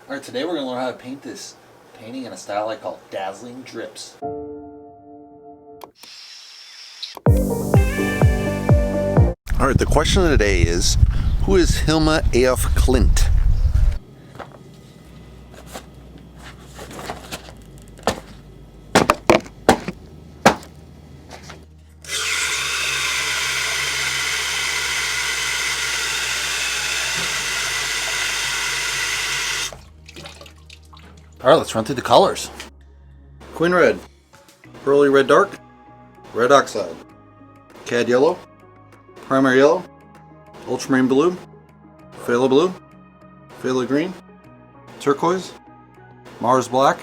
Alright, today we're going to learn how to paint this painting in a style I call Dazzling Drips. Alright, the question of the day is, who is Hilma A.F. Klint? Alright, let's run through the colors. Queen Red, Pearly Red Dark, Red Oxide, Cad Yellow, Primary Yellow, Ultramarine Blue, Phthalo Blue, Phthalo Green, Turquoise, Mars Black,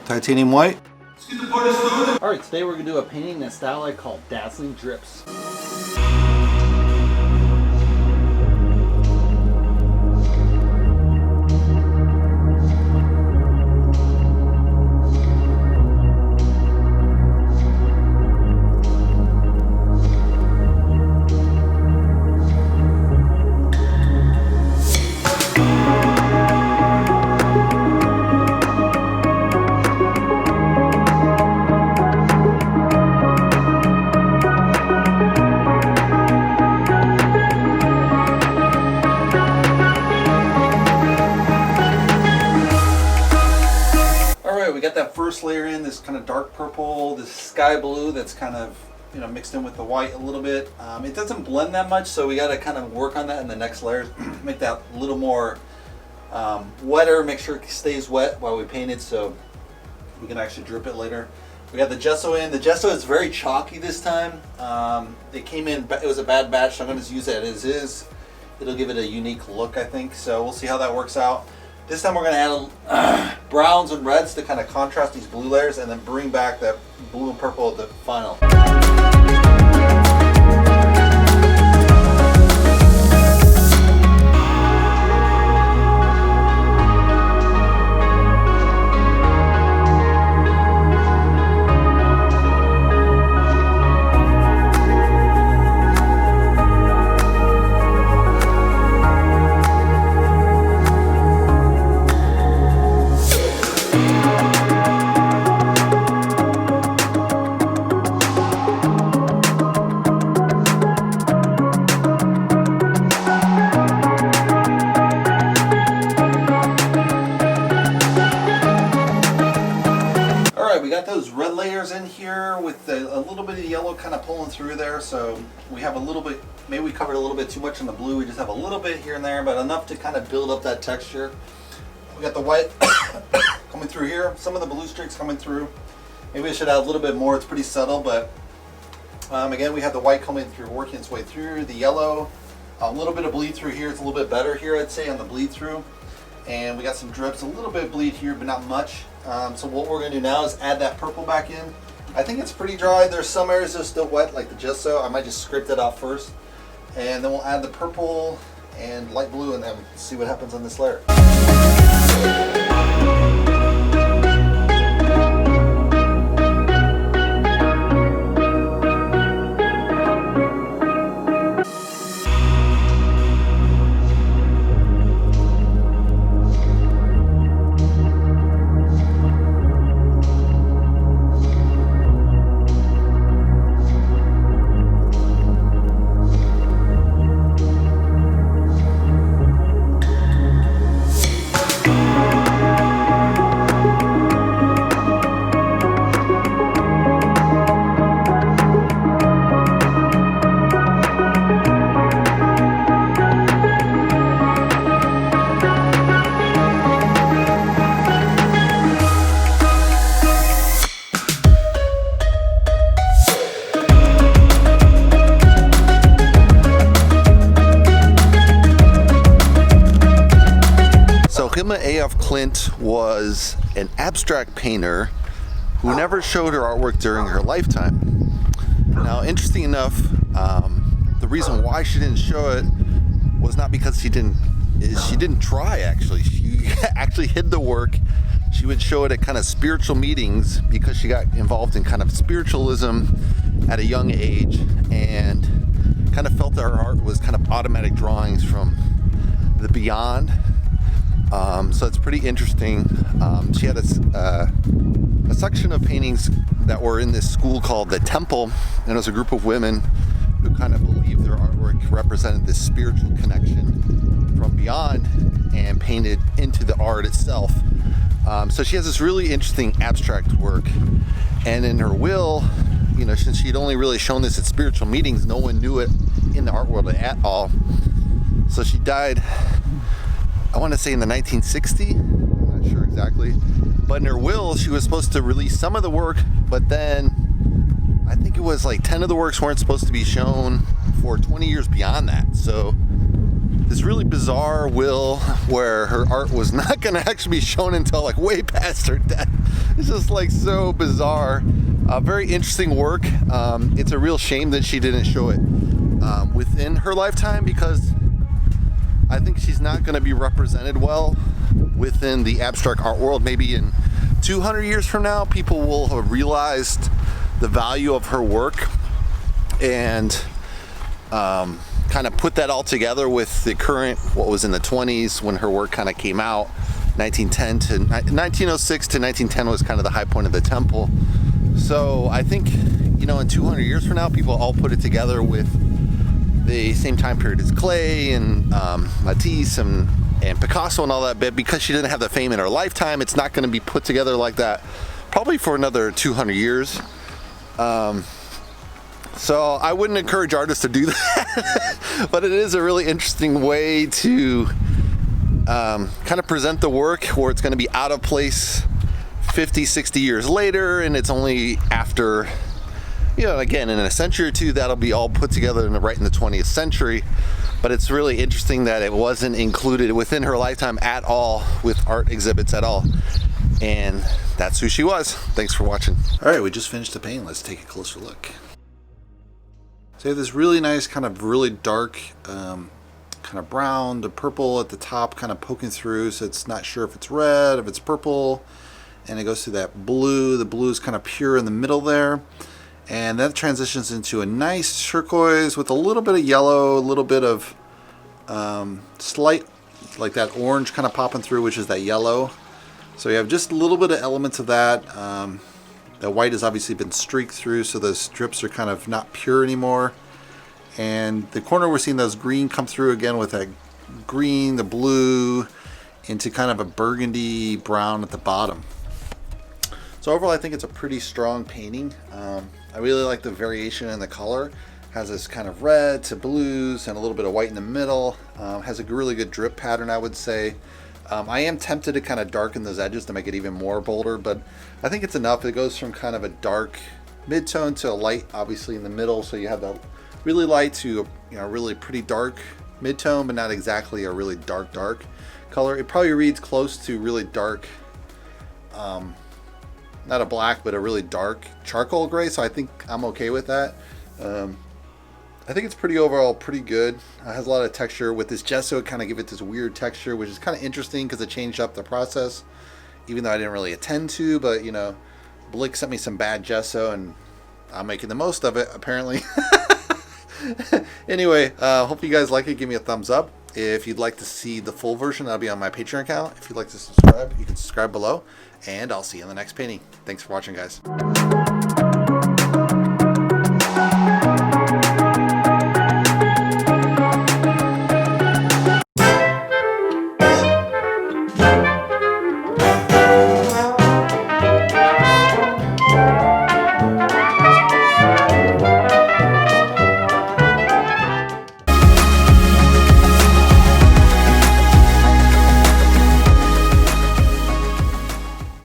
Titanium White. Alright, today we're going to do a painting in a style I call Dazzling Drips. We got that first layer in, this kind of dark purple, this sky blue that's kind of, mixed in with the white a little bit. It doesn't blend that much, so we got to kind of work on that in the next layers. Make that a little more wetter, make sure it stays wet while we paint it so we can actually drip it later. We got the gesso in. The gesso is very chalky this time. It came in, it was a bad batch, so I'm going to use it as is. It'll give it a unique look, I think, so we'll see how that works out. This time we're going to add browns and reds to kind of contrast these blue layers and then bring back that blue and purple at the final. We got those red layers in here with a little bit of yellow kind of pulling through there, so we have a little bit, maybe we covered a little bit too much in the blue. We just have a little bit here and there, but enough to kind of build up that texture. We got the white coming through here, some of the blue streaks coming through. Maybe I should add a little bit more, it's pretty subtle, but again, we have the white coming through, working its way through, the yellow, a little bit of bleed through here. It's a little bit better here, I'd say, on the bleed through. And we got some drips, a little bit of bleed here, but not much. So what we're going to do now is add that purple back in. I think it's pretty dry. There's some areas that are still wet, like the gesso. I might just scrape it off first. And then we'll add the purple and light blue and then see what happens on this layer. Hilma A.F. Klint was an abstract painter who never showed her artwork during her lifetime. Now, interesting enough, the reason why she didn't show it was not because she didn't try. Actually, she actually hid the work. She would show it at kind of spiritual meetings because she got involved in kind of spiritualism at a young age and kind of felt that her art was kind of automatic drawings from the beyond. So it's pretty interesting. She had a section of paintings that were in this school called the Temple, and it was a group of women who kind of believed their artwork represented this spiritual connection from beyond and painted into the art itself. So she has this really interesting abstract work, and in her will, you know, since she'd only really shown this at spiritual meetings, no one knew it in the art world at all. So she died, I want to say in the 1960s, I'm not sure exactly, but in her will she was supposed to release some of the work, but then I think it was like 10 of the works weren't supposed to be shown for 20 years beyond that. So this really bizarre will where her art was not going to actually be shown until like way past her death. It's just like so bizarre. Very interesting work. It's a real shame that she didn't show it within her lifetime, because I think she's not going to be represented well within the abstract art world. Maybe in 200 years from now, people will have realized the value of her work and kind of put that all together with the current, what was in the 20s when her work kind of came out. 1906 to 1910 was kind of the high point of the Temple. So I think, you know, in 200 years from now, people all put it together with the same time period as Clay and Matisse and Picasso and all that bit. Because she didn't have the fame in her lifetime, it's not going to be put together like that probably for another 200 years. So I wouldn't encourage artists to do that, but it is a really interesting way to kind of present the work where it's going to be out of place 50, 60 years later, and it's only after, you know, again, in a century or two, that'll be all put together right in the 20th century. But it's really interesting that it wasn't included within her lifetime at all with art exhibits at all. And that's who she was. Thanks for watching. All right, we just finished the painting. Let's take a closer look. So you have this really nice kind of really dark kind of brown to purple at the top kind of poking through, so it's not sure if it's red, if it's purple, and it goes to that blue. The blue is kind of pure in the middle there, and that transitions into a nice turquoise with a little bit of yellow, a little bit of slight, like that orange kind of popping through, which is that yellow. So you have just a little bit of elements of that. The white has obviously been streaked through, so the strips are kind of not pure anymore. And the corner, we're seeing those green come through again with that green, the blue, into kind of a burgundy brown at the bottom. So overall, I think it's a pretty strong painting. I really like the variation in the color. Has this kind of red to blues and a little bit of white in the middle. Has a really good drip pattern, I would say. I am tempted to kind of darken those edges to make it even more bolder, but I think it's enough. It goes from kind of a dark mid-tone to a light, obviously, in the middle. So you have the really light to, you know, really pretty dark mid-tone, but not exactly a really dark color. It probably reads close to really dark, not a black, but a really dark charcoal gray. So I think I'm okay with that. I think it's pretty overall pretty good. It has a lot of texture. With this gesso, it kind of give it this weird texture, which is kind of interesting because it changed up the process, even though I didn't really intend to. But, you know, Blick sent me some bad gesso, and I'm making the most of it, apparently. Anyway, hope you guys like it. Give me a thumbs up. If you'd like to see the full version, that'll be on my Patreon account. If you'd like to subscribe, you can subscribe below. And I'll see you in the next painting. Thanks for watching, guys.